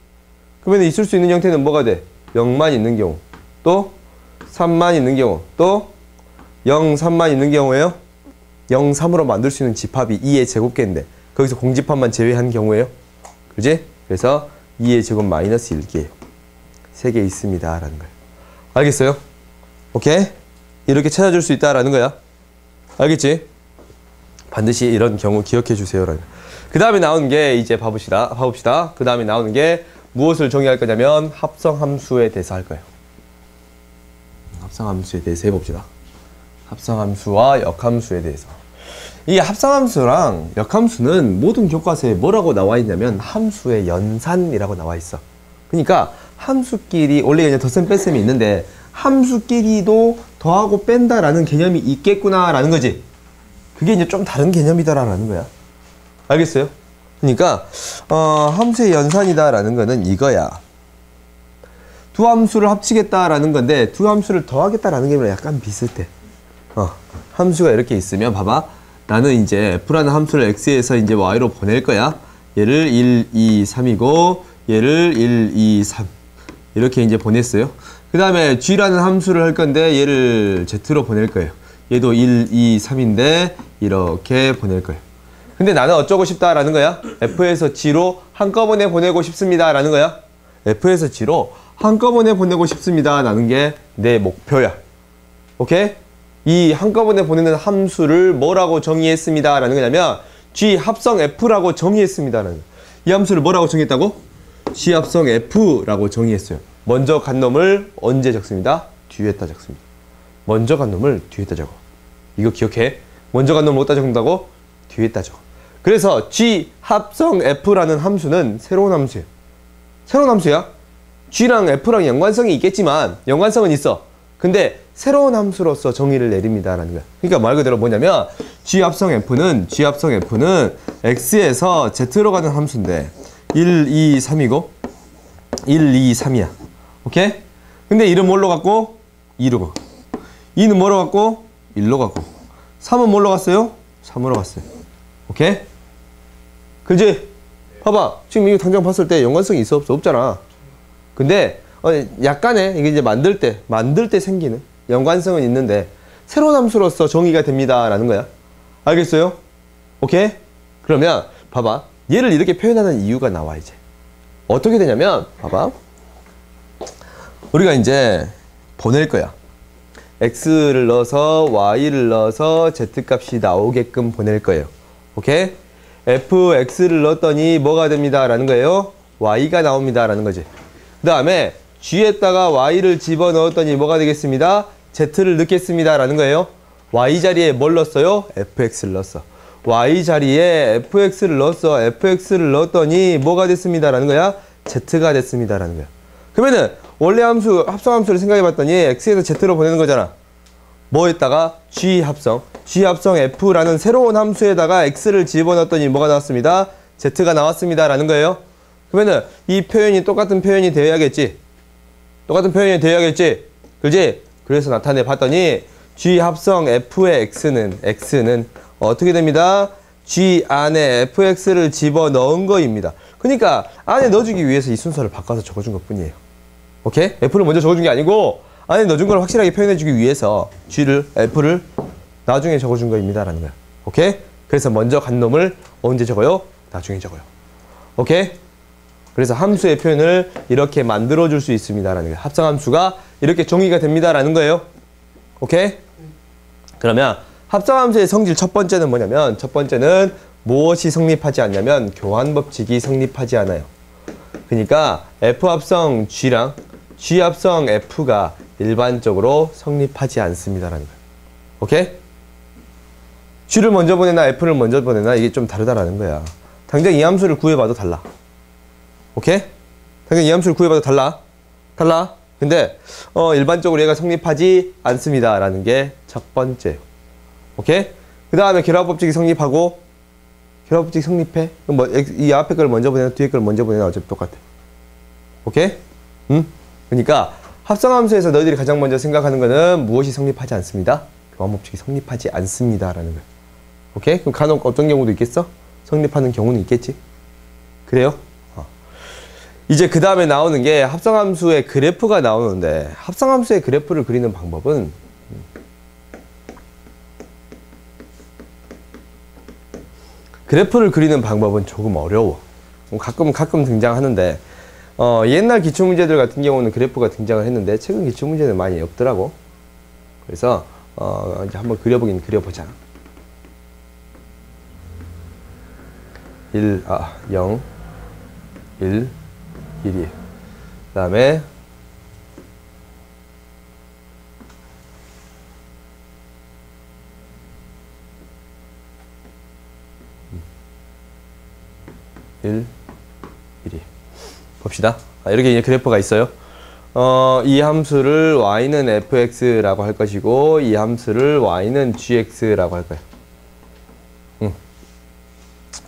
그러면 있을 수 있는 형태는 뭐가 돼? 0만 있는 경우. 또 3만 있는 경우. 또 0, 3만 있는 경우에요. 0, 3으로 만들 수 있는 집합이 2의 제곱개인데 거기서 공집합만 제외한 경우에요. 그지? 그래서 2의 제곱 마이너스 1개예요. 3개 있습니다 라는 거예요. 알겠어요? 오케이? 이렇게 찾아줄 수 있다라는 거야. 알겠지? 반드시 이런 경우 기억해 주세요. 그 다음에 나오는 게 이제 봐봅시다. 그 다음에 나오는 게 무엇을 정의할 거냐면 합성함수에 대해서 할 거예요. 합성함수에 대해서 해봅시다. 합성함수와 역함수에 대해서. 이 합성함수랑 역함수는 모든 교과서에 뭐라고 나와 있냐면 함수의 연산이라고 나와 있어. 그러니까 함수끼리 원래 그냥 덧셈 뺄셈이 있는데 함수끼리도 더하고 뺀다라는 개념이 있겠구나라는 거지. 그게 이제 좀 다른 개념이다라는 거야. 알겠어요? 그러니까 함수의 연산이다라는 거는 이거야. 두 함수를 합치겠다라는 건데 두 함수를 더하겠다라는 게 약간 비슷해. 함수가 이렇게 있으면 봐봐. 나는 이제 f라는 함수를 x에서 이제 y로 보낼 거야. 얘를 1, 2, 3이고 얘를 1, 2, 3 이렇게 이제 보냈어요. 그 다음에 g라는 함수를 할 건데 얘를 z로 보낼 거예요. 얘도 1, 2, 3인데 이렇게 보낼 거예요. 근데 나는 어쩌고 싶다라는 거야? f에서 g로 한꺼번에 보내고 싶습니다 라는 거야. f에서 g로 한꺼번에 보내고 싶습니다 라는 게 내 목표야. 오케이? 이 한꺼번에 보내는 함수를 뭐라고 정의했습니다 라는 거냐면 g 합성 f라고 정의했습니다 라는 거야. 이 함수를 뭐라고 정의했다고? g 합성 f라고 정의했어요. 먼저 간 놈을 언제 적습니다? 뒤에다 적습니다. 먼저 간 놈을 뒤에다 적어. 이거 기억해. 먼저 간 놈을 어디다 적는다고? 비슷하죠. 그래서 G 합성 F라는 함수는 새로운 함수예요. 새로운 함수야. G랑 F랑 연관성이 있겠지만 연관성은 있어. 근데 새로운 함수로서 정의를 내립니다라는 거야. 그러니까 말 그대로 뭐냐면 G 합성 F는 X에서 Z로 가는 함수인데 1, 2, 3이고 1, 2, 3이야. 오케이? 근데 1은 뭘로 갔고? 2로 가고 2는 뭐로 갔고? 1로 가고 3은 뭘로 갔어요? 3으로 갔어요. 오케이? 그지? 봐봐. 지금 이거 당장 봤을 때 연관성이 있어? 없어? 없잖아. 근데 약간의 이게 이제 만들 때 생기는 연관성은 있는데 새로운 함수로서 정의가 됩니다 라는 거야. 알겠어요? 오케이? 그러면 봐봐. 얘를 이렇게 표현하는 이유가 나와 이제. 어떻게 되냐면 봐봐. 우리가 이제 보낼 거야. X를 넣어서 Y를 넣어서 Z값이 나오게끔 보낼 거예요. 오케이? fx를 넣었더니 뭐가 됩니다 라는 거예요. y가 나옵니다 라는 거지. 그 다음에 g에다가 y를 집어넣었더니 뭐가 되겠습니다. z를 넣겠습니다 라는 거예요. y 자리에 뭘 넣었어요? fx를 넣었어. y 자리에 fx를 넣었어. fx를 넣었더니 뭐가 됐습니다 라는 거야. z가 됐습니다 라는 거야. 그러면은 원래 함수 합성함수를 생각해 봤더니 x에서 z로 보내는 거잖아. 뭐에다가 G 합성 F라는 새로운 함수에다가 X를 집어넣었더니 뭐가 나왔습니다? Z가 나왔습니다 라는 거예요. 그러면은 이 표현이 똑같은 표현이 되어야겠지. 똑같은 표현이 되어야겠지. 그렇지? 그래서 나타내 봤더니 G 합성 F의 X는 어떻게 됩니다? G 안에 FX를 집어넣은 거입니다. 그러니까 안에 넣어주기 위해서 이 순서를 바꿔서 적어준 것 뿐이에요. 오케이? F를 먼저 적어준 게 아니고 안에 넣어준 걸 확실하게 표현해주기 위해서 F를 나중에 적어준 거입니다 라는 거야. 오케이? 그래서 먼저 간 놈을 언제 적어요? 나중에 적어요. 오케이? 그래서 함수의 표현을 이렇게 만들어줄 수 있습니다 라는 거야. 합성함수가 이렇게 정의가 됩니다 라는 거예요. 오케이? 그러면 합성함수의 성질 첫 번째는 뭐냐면 첫 번째는 무엇이 성립하지 않냐면 교환법칙이 성립하지 않아요. 그러니까 F합성 G랑 G합성 F가 일반적으로 성립하지 않습니다라는 거예요. 오케이? G를 먼저 보내나 F를 먼저 보내나 이게 좀 다르다라는 거야. 당장 이 함수를 구해봐도 달라. 오케이? 당장 이 함수를 구해봐도 달라. 근데 일반적으로 얘가 성립하지 않습니다라는 게 첫 번째예요. 오케이? 그 다음에 결합법칙이 성립하고 결합법칙이 성립해? 그럼 뭐 이 앞에 걸 먼저 보내나 뒤에 걸 먼저 보내나 어차피 똑같아. 오케이? 응? 그러니까 합성함수에서 너희들이 가장 먼저 생각하는 거는 무엇이 성립하지 않습니다. 교환법칙이 성립하지 않습니다라는 거예요. 오케이? 그럼 간혹 어떤 경우도 있겠어? 성립하는 경우는 있겠지? 그래요? 이제 그 다음에 나오는 게 합성함수의 그래프가 나오는데 합성함수의 그래프를 그리는 방법은 조금 어려워. 가끔 등장하는데 옛날 기출문제들 같은 경우는 그래프가 등장을 했는데 최근 기출문제는 많이 없더라고. 그래서 이제 한번 그려보긴 그려보자. 0, 1, 1이 그 다음에 (1, 1이) 봅시다. 이렇게 이제 그래프가 있어요. 이 함수를 y는 fx라고 할 것이고 이 함수를 y는 gx라고 할 거야.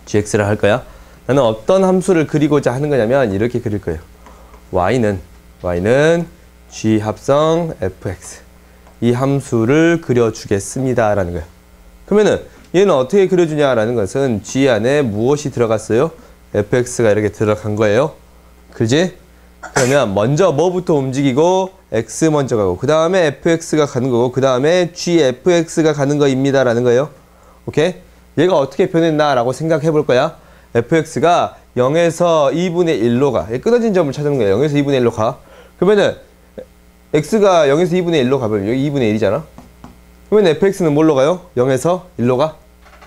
gx를 할 거야. 나는 어떤 함수를 그리고자 하는 거냐면 이렇게 그릴 거예요. y는 g 합성 fx 이 함수를 그려주겠습니다 라는 거야. 그러면은 얘는 어떻게 그려주냐라는 것은 g 안에 무엇이 들어갔어요? fx가 이렇게 들어간 거예요. 그지? 그러면 먼저 뭐부터 움직이고 x 먼저 가고 그 다음에 fx가 가는 거고 그 다음에 gfx가 가는 거입니다 라는 거예요. 오케이? 얘가 어떻게 변했나 라고 생각해 볼 거야. fx가 0에서 2분의 1로 가. 끊어진 점을 찾는 거야. 0에서 2분의 1로 가. 그러면은 x가 0에서 2분의 1로 가면 여기 2분의 1이잖아. 그러면 fx는 뭘로 가요? 0에서 1로 가.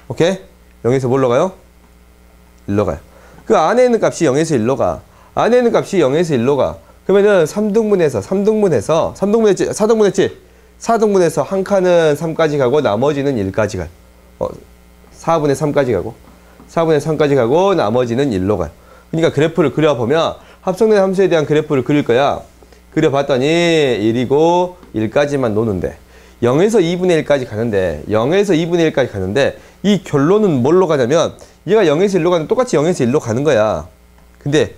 오케이? 0에서 뭘로 가요? 1로 가요. 그 안에 있는 값이 0에서 1로 가. 안에 있는 값이 0에서 1로 가. 그러면은 4등분해서 4등분해서 한 칸은 3까지 가고 나머지는 1까지 가. 4분의 3까지 가고 4분의 3까지 가고 나머지는 1로 가요. 그러니까 그래프를 그려보면 합성된 함수에 대한 그래프를 그릴 거야. 그려봤더니 1이고 1까지만 노는데 0에서 2분의 1까지 가는데 0에서 2분의 1까지 가는데 이 결론은 뭘로 가냐면 얘가 0에서 1로 가는 똑같이 0에서 1로 가는 거야. 근데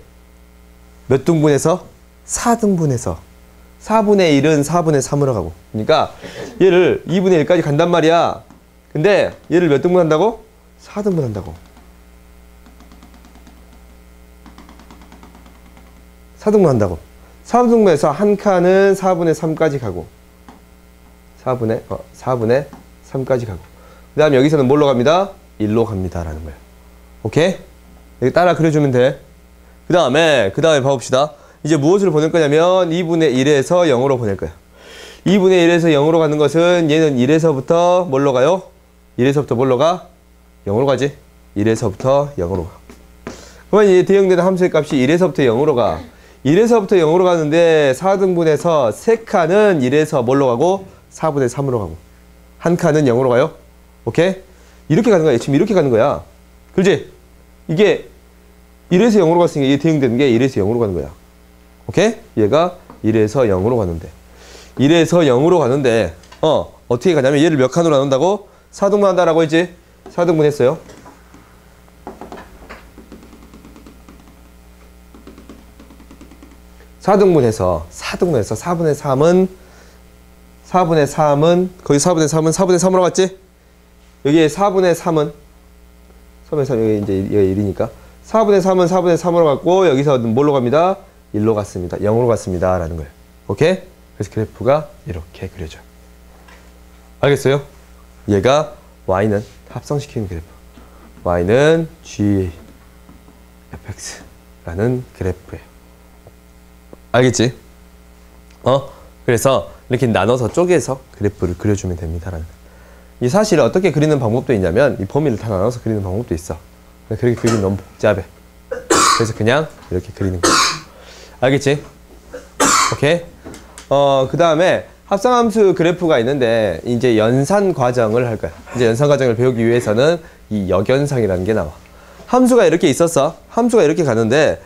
몇 등분해서? 4등분해서 4분의 1은 4분의 3으로 가고 그러니까 얘를 2분의 1까지 간단 말이야. 근데 얘를 몇 등분 한다고? 4등분 한다고. 4등분 한다고. 4등분해서 한 칸은 4분의 3까지 가고 4분의 3까지 가고 그 다음에 여기서는 뭘로 갑니다? 1로 갑니다 라는 거예요. 오케이? 여기 따라 그려주면 돼. 그 다음에 봐봅시다. 이제 무엇으로 보낼 거냐면 2분의 1에서 0으로 보낼 거야. 2분의 1에서 0으로 가는 것은 얘는 1에서부터 뭘로 가요? 1에서부터 뭘로 가? 0으로 가지. 1에서부터 0으로 가. 그러면 이 대응되는 함수의 값이 1에서부터 0으로 가. 1에서부터 0으로 가는데 4등분해서 3칸은 1에서 뭘로 가고 4분의 3으로 가고 한 칸은 0으로 가요. 오케이? 이렇게 가는 거야. 지금 이렇게 가는 거야. 그렇지? 이게 1에서 0으로 갔으니까 이게 대응되는 게 1에서 0으로 가는 거야. 오케이? 얘가 1에서 0으로 가는데 1에서 0으로 가는데 어떻게 가냐면 얘를 몇 칸으로 나눈다고? 4등분 한다라고 했지? 4등분 했어요. 사등분해서 4분의 3은 거기 4분의 3으로 갔지? 여기에 4분의 3은 3분의 3 여기 이제 얘가 1이니까 4분의 3은 4분의 3으로 갔고 여기서 뭘로 갑니다? 1로 갔습니다. 0으로 갔습니다. 라는 거예요. 오케이? 그래서 그래프가 이렇게 그려져요. 알겠어요? 얘가 y는 합성시키는 그래프. y는 g fx라는 그래프예요. 알겠지? 그래서 이렇게 나눠서 쪼개서 그래프를 그려주면 됩니다. 라는 거예요. 이 사실 어떻게 그리는 방법도 있냐면 이 범위를 다 나눠서 그리는 방법도 있어. 그렇게 그리기 너무 복잡해. 그래서 그냥 이렇게 그리는 거야. 알겠지? 오케이? 그 다음에 합성함수 그래프가 있는데 이제 연산 과정을 할 거야. 이제 연산 과정을 배우기 위해서는 이 역연상이라는 게 나와. 함수가 이렇게 있었어. 함수가 이렇게 가는데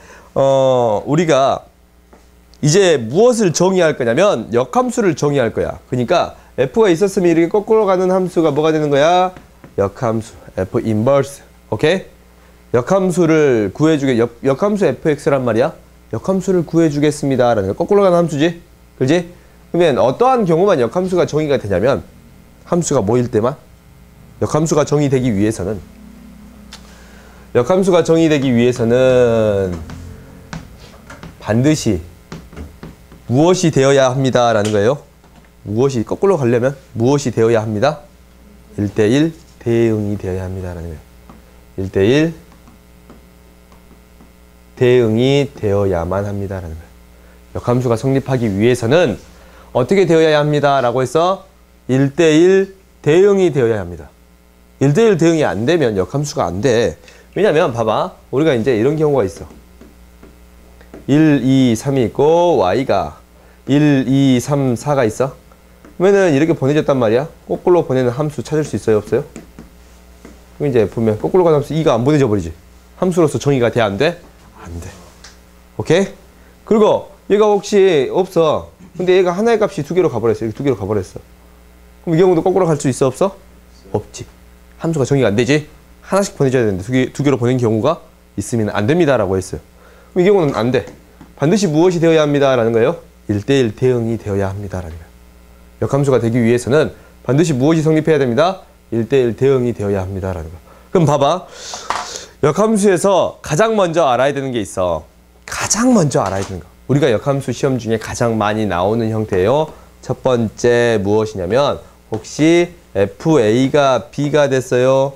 우리가 이제 무엇을 정의할 거냐면 역함수를 정의할 거야. 그러니까 f가 있었으면 이렇게 거꾸로 가는 함수가 뭐가 되는 거야? 역함수 f 인버스. 오케이? 역함수를 구해주게 역함수 fx란 말이야. 역함수를 구해주겠습니다 라는 거. 거꾸로 가는 함수지. 그렇지? 그러면 어떠한 경우만 역함수가 정의가 되냐면 함수가 뭐일 때만 역함수가 정의되기 위해서는 반드시 무엇이 되어야 합니다 라는 거예요. 무엇이 거꾸로 가려면 무엇이 되어야 합니다? 1대1 대응이 되어야 합니다 라는 거예요. 1대1 대응이 되어야만 합니다 라는 거예요. 역함수가 성립하기 위해서는 어떻게 되어야 합니다 라고 해서 1대1 대응이 되어야 합니다. 1대1 대응이 안 되면 역함수가 안 돼. 왜냐면 봐봐. 우리가 이제 이런 경우가 있어. 1, 2, 3이 있고 y가 1, 2, 3, 4가 있어. 그러면은 이렇게 보내줬단 말이야. 거꾸로 보내는 함수 찾을 수 있어요? 없어요? 그럼 이제 보면 거꾸로 가는 함수 2가 안 보내져 버리지. 함수로서 정의가 돼? 안 돼? 안 돼. 오케이? 그리고 얘가 혹시 없어. 근데 얘가 하나의 값이 두 개로 가버렸어. 이렇게 두 개로 가버렸어. 그럼 이 경우도 거꾸로 갈 수 있어? 없어? 없지. 함수가 정의가 안 되지. 하나씩 보내줘야 되는데 두 개로 보낸 경우가 있으면 안 됩니다 라고 했어요. 그럼 이 경우는 안 돼. 반드시 무엇이 되어야 합니다 라는 거예요? 1대1 대응이 되어야 합니다 라는 거예요. 역함수가 되기 위해서는 반드시 무엇이 성립해야 됩니다? 1대1 대응이 되어야 합니다 라는 거예요. 그럼 봐봐. 역함수에서 가장 먼저 알아야 되는 게 있어. 가장 먼저 알아야 되는 거. 우리가 역함수 시험 중에 가장 많이 나오는 형태예요. 첫 번째 무엇이냐면 혹시 FA가 B가 됐어요.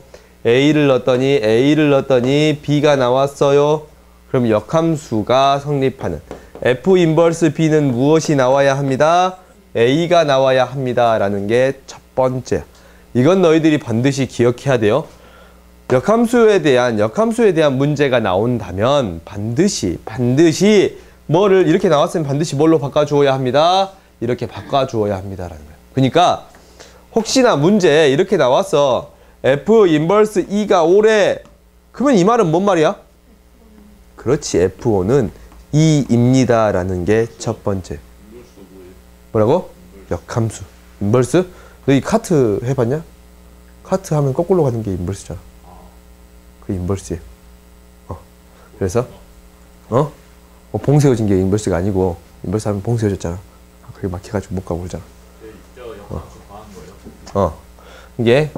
A를 넣었더니 B가 나왔어요. 그럼 역함수가 성립하는 F 인버스 B는 무엇이 나와야 합니다? A가 나와야 합니다 라는 게 첫 번째. 이건 너희들이 반드시 기억해야 돼요. 역함수에 대한 문제가 나온다면 반드시 뭐를 이렇게 나왔으면 반드시 뭘로 바꿔주어야 합니다. 이렇게 바꿔주어야 합니다 라는 거예요. 그러니까 혹시나 문제에 이렇게 나왔어. F 인버스 E가 5래. 그러면 이 말은 뭔 말이야? 그렇지. F5는 2입니다. 라는 게 첫 번째. 뭐라고? 역함수. 인버스? 너 이 카트 해봤냐? 카트 하면 거꾸로 가는 게 인버스잖아. 그 인버스예요. 그래서 봉 세워진 게 인버스가 아니고 인버스 하면 봉 세워졌잖아. 그게 막혀가지고 못 가고 그러잖아. 이게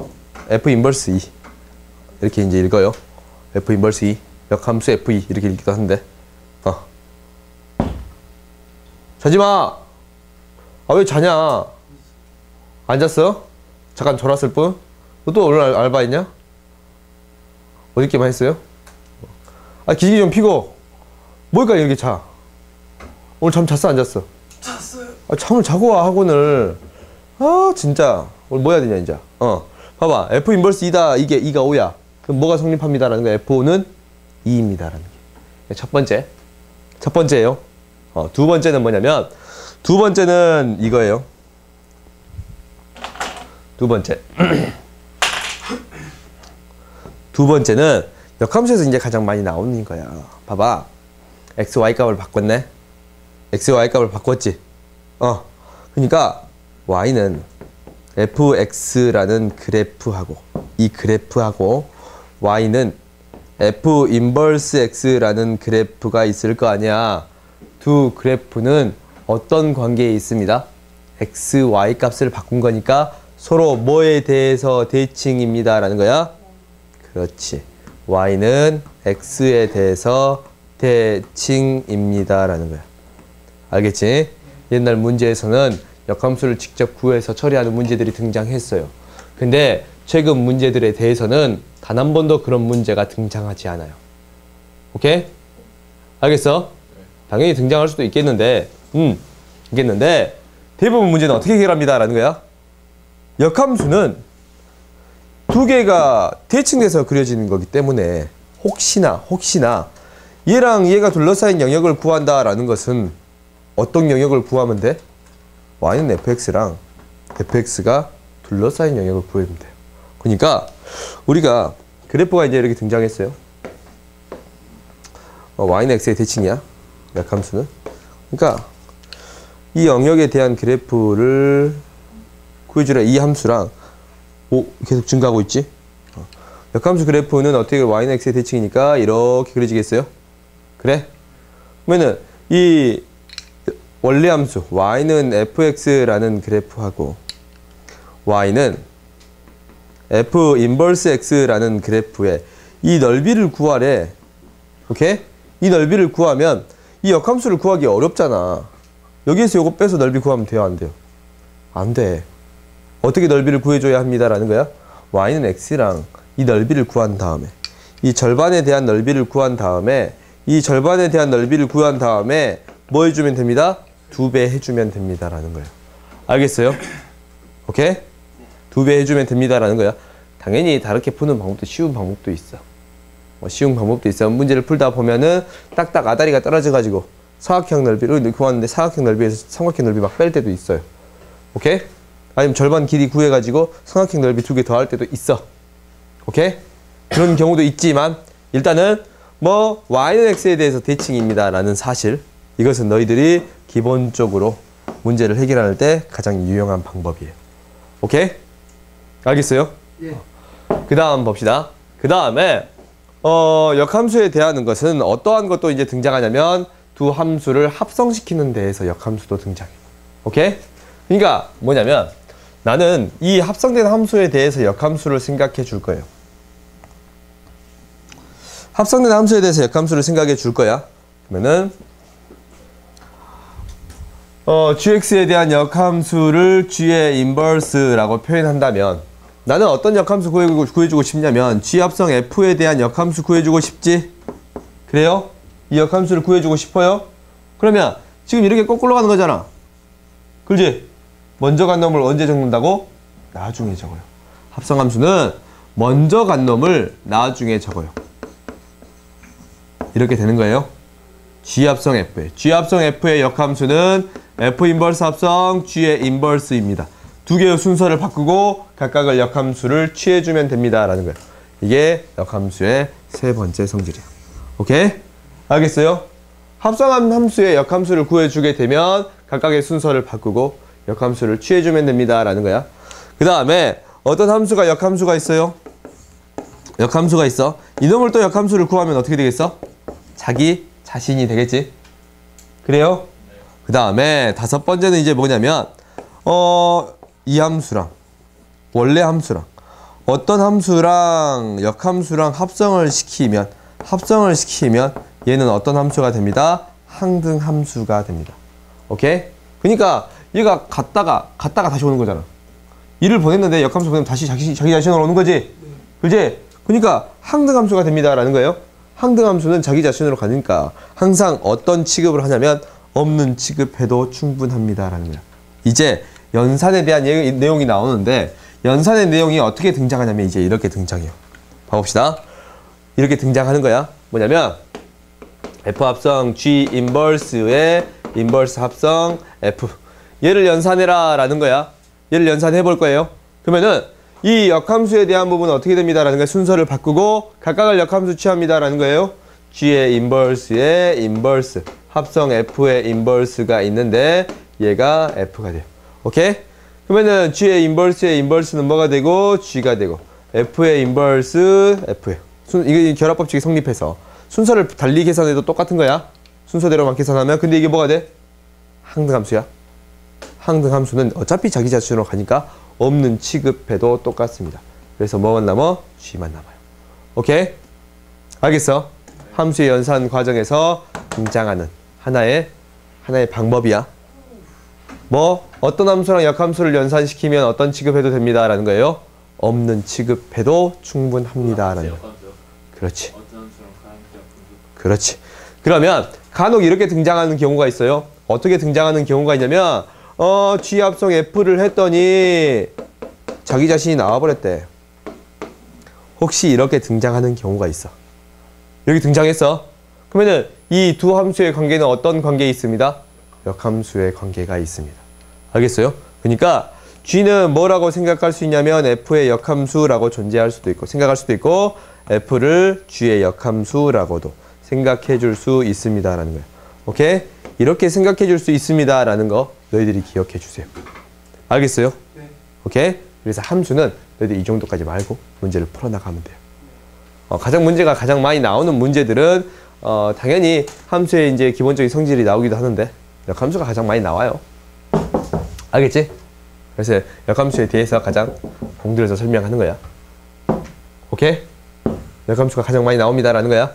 F 인버스 E 이렇게 이제 읽어요. F 인버스 E 역함수 F2 이렇게 읽기도 하는데 자지마. 아 왜 자냐? 안 잤어? 잠깐 졸았을 뿐? 너 또 오늘 알바했냐? 어저께만 했어요? 아 기기 좀 피고 뭐니까 이렇게 자? 오늘 잠 잤어 안 잤어? 잤어요. 아 잠을 자고 와 학원을. 아 진짜 오늘 뭐 해야 되냐 이제. 봐봐 F 인버스 2다. 이게 2가 5야. 그럼 뭐가 성립합니다 라는 거 F5는 2입니다 라는 게 첫 번째예요. 두 번째는 뭐냐면 두 번째는 이거예요. 두 번째는 역함수에서 이제 가장 많이 나오는 거야. 봐봐. x, y 값을 바꿨네. x, y 값을 바꿨지. 그러니까 y는 fx라는 그래프하고 이 그래프하고 y는 f 인버스 x라는 그래프가 있을 거 아니야. 두 그래프는 어떤 관계에 있습니다? x, y 값을 바꾼 거니까 서로 뭐에 대해서 대칭입니다 라는 거야. 그렇지. y는 x에 대해서 대칭입니다 라는 거야. 알겠지? 옛날 문제에서는 역함수를 직접 구해서 처리하는 문제들이 등장했어요. 근데 최근 문제들에 대해서는 단 한 번도 그런 문제가 등장하지 않아요. 오케이? 알겠어? 당연히 등장할 수도 있겠는데 대부분 문제는 어떻게 해결합니다 라는 거야. 역함수는 두 개가 대칭돼서 그려지는 거기 때문에 혹시나 얘랑 얘가 둘러싸인 영역을 구한다 라는 것은 어떤 영역을 구하면 돼? y는 fx랑 fx가 둘러싸인 영역을 구하면 돼요. 그러니까 우리가 그래프가 이제 이렇게 등장했어요. y는 x의 대칭이야. 역함수는. 그러니까 이 영역에 대한 그래프를 구해주라. 이 함수랑 계속 증가하고 있지. 역함수 그래프는 어떻게 y는 x의 대칭이니까 이렇게 그려지겠어요? 그래? 그러면은 이 원래 함수 y는 fx라는 그래프하고 y는 f 인버스 x라는 그래프에 이 넓이를 구하래. 오케이? 이 넓이를 구하면 이 역함수를 구하기 어렵잖아. 여기에서 요거 빼서 넓이 구하면 돼요, 안 돼요? 안 돼. 어떻게 넓이를 구해줘야 합니다 라는 거야? y는 x랑 이 넓이를 구한 다음에 이 절반에 대한 넓이를 구한 다음에 이 절반에 대한 넓이를 구한 다음에 뭐 해주면 됩니다? 2배 해주면 됩니다 라는 거예요. 알겠어요? 오케이? 2배 해주면 됩니다 라는 거야. 당연히 다르게 푸는 방법도 쉬운 방법도 있어. 쉬운 방법도 있어. 문제를 풀다 보면은 딱딱 아다리가 떨어져가지고 사각형 넓이를 구하는데 사각형 넓이에서 삼각형 넓이 막 뺄 때도 있어요. 오케이? 아니면 절반 길이 구해가지고 삼각형 넓이 2개 더할 때도 있어. 오케이? 그런 경우도 있지만 일단은 뭐 y는 x에 대해서 대칭입니다 라는 사실, 이것은 너희들이 기본적으로 문제를 해결할 때 가장 유용한 방법이에요. 오케이? 알겠어요? 예. 그 다음 봅시다. 그 다음에 역함수에 대하는 것은 어떠한 것도 이제 등장하냐면 두 함수를 합성시키는 데에서 역함수도 등장해. 오케이? 그러니까 뭐냐면 나는 이 합성된 함수에 대해서 역함수를 생각해 줄 거예요. 합성된 함수에 대해서 역함수를 생각해 줄 거야. 그러면은 gx에 대한 역함수를 g의 인버스라고 표현한다면 나는 어떤 역함수 구해주고 싶냐면 g 합성 f에 대한 역함수 구해주고 싶지? 그래요? 이 역함수를 구해주고 싶어요? 그러면 지금 이렇게 거꾸로 가는 거잖아. 그렇지? 먼저 간 놈을 언제 적는다고? 나중에 적어요. 합성함수는 먼저 간 놈을 나중에 적어요. 이렇게 되는 거예요. g 합성 f의 역함수는 f 인버스 합성 g의 인버스입니다. 두 개의 순서를 바꾸고 각각의 역함수를 취해주면 됩니다. 라는 거예요. 이게 역함수의 세 번째 성질이야. 오케이? 알겠어요? 합성한 함수의 역함수를 구해주게 되면 각각의 순서를 바꾸고 역함수를 취해주면 됩니다. 라는 거야. 그 다음에 어떤 함수가 역함수가 있어요? 역함수가 있어. 이놈을 또 역함수를 구하면 어떻게 되겠어? 자기 자신이 되겠지? 그래요? 그 다음에 다섯 번째는 이제 뭐냐면 이 함수랑 원래 함수랑 어떤 함수랑 역함수랑 합성을 시키면 얘는 어떤 함수가 됩니다? 항등함수가 됩니다. 오케이? 그러니까 얘가 갔다가 다시 오는 거잖아. 이를 보냈는데 역함수 보내면 다시 자기 자신으로 오는 거지. 그지? 그러니까 항등함수가 됩니다. 라는 거예요. 항등함수는 자기 자신으로 가니까 항상 어떤 취급을 하냐면 없는 취급해도 충분합니다. 라는 거야. 이제 연산에 대한 내용이 나오는데 연산의 내용이 어떻게 등장하냐면 이제 이렇게 등장해요. 봐봅시다. 이렇게 등장하는 거야. 뭐냐면 F 합성 G 인버스의 인버스 합성 F. 얘를 연산해라 라는 거야. 얘를 연산해 볼 거예요. 그러면은 이 역함수에 대한 부분은 어떻게 됩니다 라는 거야. 순서를 바꾸고 각각을 역함수 취합니다 라는 거예요. G의 인버스의 인버스 합성 F의 인버스가 있는데 얘가 F가 돼요. 오케이? 그러면은 G의 인버스의 인버스는 뭐가 되고 G가 되고 F의 인버스 F예요. 이게 결합법칙이 성립해서 순서를 달리 계산해도 똑같은 거야. 순서대로만 계산하면. 근데 이게 뭐가 돼? 항등함수야. 항등함수는 어차피 자기 자신으로 가니까 없는 취급해도 똑같습니다. 그래서 뭐만 남아? G만 남아요. 오케이? 알겠어? 함수의 연산 과정에서 등장하는 하나의 방법이야. 뭐 어떤 함수랑 역함수를 연산시키면 어떤 취급해도 됩니다 라는 거예요. 없는 취급해도 충분합니다 라는 거예요. 그렇지. 그렇지. 그러면 간혹 이렇게 등장하는 경우가 있어요. 어떻게 등장하는 경우가 있냐면 G 합성 F를 했더니 자기 자신이 나와버렸대. 혹시 이렇게 등장하는 경우가 있어. 여기 등장했어. 그러면은 이 두 함수의 관계는 어떤 관계에 있습니다? 역함수의 관계가 있습니다. 알겠어요? 그러니까 G는 뭐라고 생각할 수 있냐면 F의 역함수라고 존재할 수도 있고 생각할 수도 있고 F를 G의 역함수라고도 생각해 줄 수 있습니다 라는 거예요. 오케이? 이렇게 생각해 줄 수 있습니다 라는 거 너희들이 기억해 주세요. 알겠어요? 네. 오케이? 그래서 함수는 너희들이 이 정도까지 말고 문제를 풀어나가면 돼요. 문제가 가장 많이 나오는 문제들은 당연히 함수의 이제 기본적인 성질이 나오기도 하는데 역함수가 가장 많이 나와요. 알겠지? 그래서 역함수에 대해서 가장 공들여서 설명하는 거야. 오케이? 역함수가 가장 많이 나옵니다 라는 거야.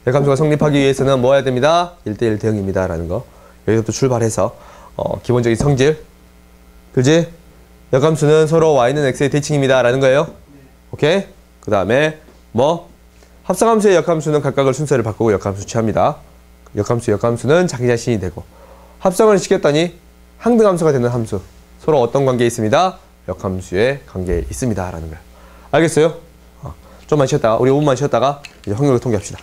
역함수가 성립하기 위해서는 뭐 해야 됩니다? 1대1 대응입니다 라는 거. 여기서부터 출발해서 기본적인 성질. 그지? 역함수는 서로 y는 x의 대칭입니다 라는 거예요. 오케이? 그 다음에 뭐? 합성함수의 역함수는 각각의 순서를 바꾸고 역함수 취합니다. 역함수는 자기 자신이 되고 합성을 시켰더니 항등함수가 되는 함수. 서로 어떤 관계에 있습니다? 역함수의 관계에 있습니다 라는 거예요. 알겠어요? 좀만 쉬었다가 우리 5분만 쉬었다가 이제 확률을 통계합시다.